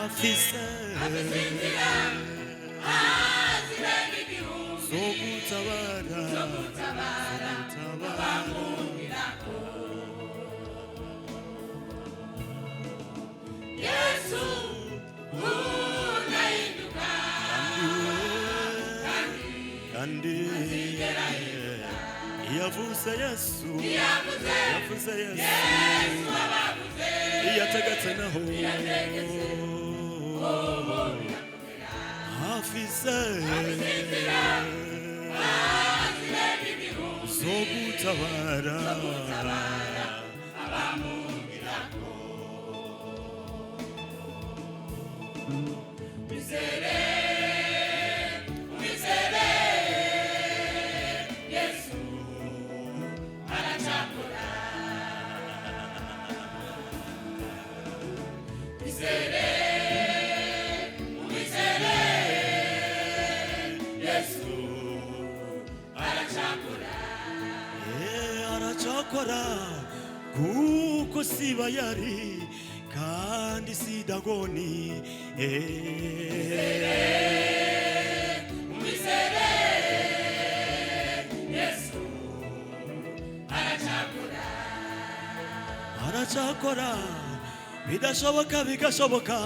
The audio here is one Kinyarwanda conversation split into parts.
afise Yesu unainduka kandi yavuze Yesu yategetse naho afise zo gutabara abamugirako bizere Yesu arachakora bizere Yesu arachakora kuko siba yari kandi si Dagoni umwizere Yesu arachakora bidashoboka bigashoboka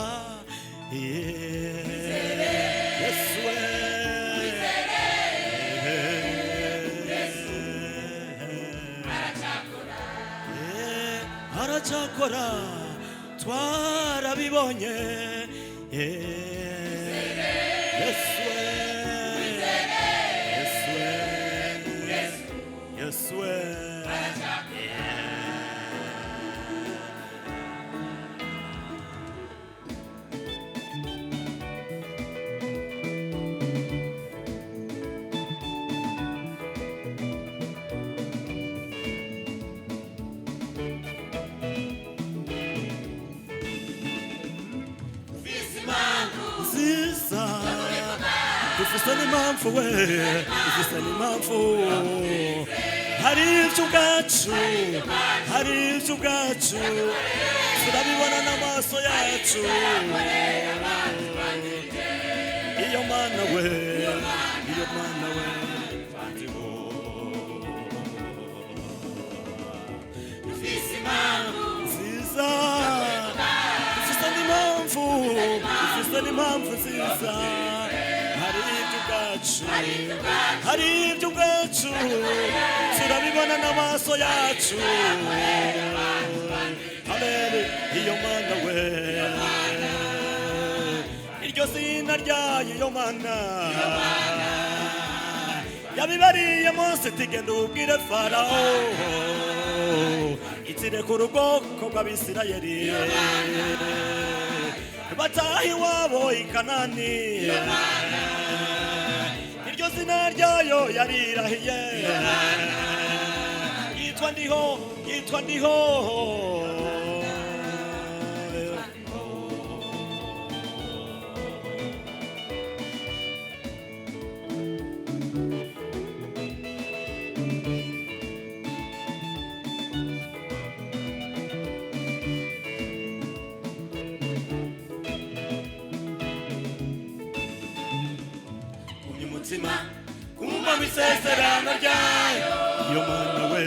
Yesu arachakora twarabibonye Yesu Dufisani impamvu we dufisani impamvu hari ibyo ubwacu turabibona n'amaso yacu iyo mana we nziza dufisani impamvu nziza hari ibyo ubwacu turabibona n'amaso yacu iyo mana we iryo zina ryayo iyo mana yabibariye Mose tigenda ubwire Farawo itire ku rugoko rw'Abisirayeli bataha iwabo i Kanani iryo zina ryayo yarirahiye yitwa ndiho kumva misezerano ryayo iyo mana we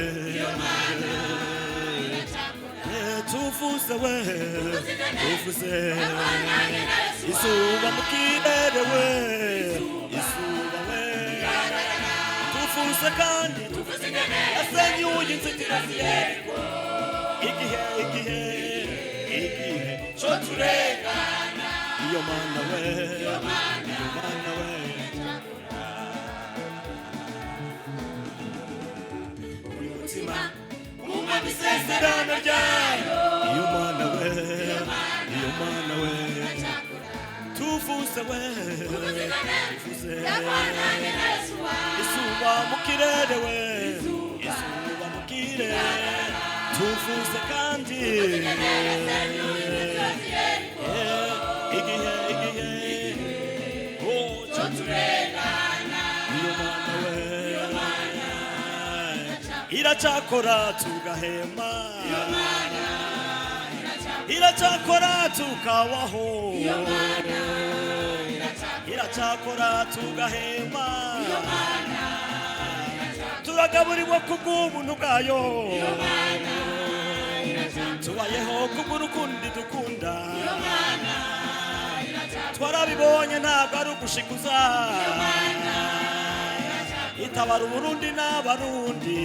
tuvuze izuba mu kirere we tuvuze kandi yasenyuye inzitizi yeriko igihe cyo turengana iyo mana we kumva misezerano ryayo iyo mana we tuvuze izuba mu kirere we tuvuze kandi igihe cyo turengana iyo mana we iracakora tugahema iracakora tukabaho iracakora tugahema turagaburirwa kubw'ubuntu bwayo tubayeho kubw'urukundo dukunda twarabibonye ntabwo ari ugushikuza itabara Uburundi n'abarundi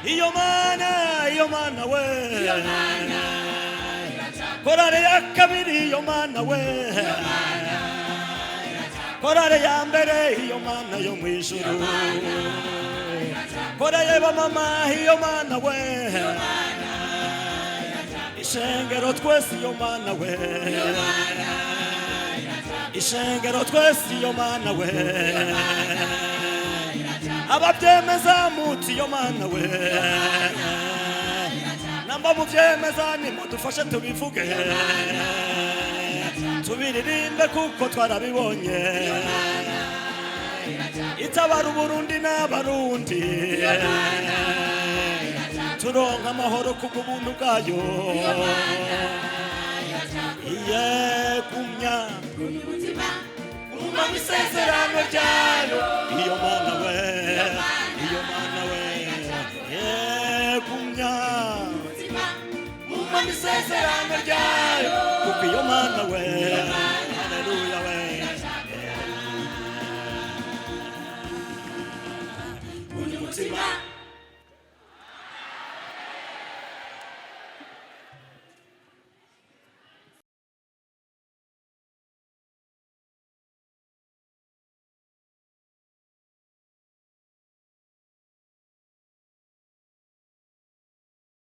iyo mana we korale ya kabiri iyo mana we korale ya mbere iyo mana yo mwijuru korale ba mama iyo mana we ishengero twese iyo mana we ishengero twese iyo mana we ababyemeza muti iyo mana we namba mubyemeza nimudufashe tubivuge tubiririmbe kuko twarabibonye itabara Uburundi n'abarundi turonka amahoro kubw'ubuntu bwayo gumya umva isezerano ryayo iyo mana we gumya umva isezerano ryayo kuko iyo mana we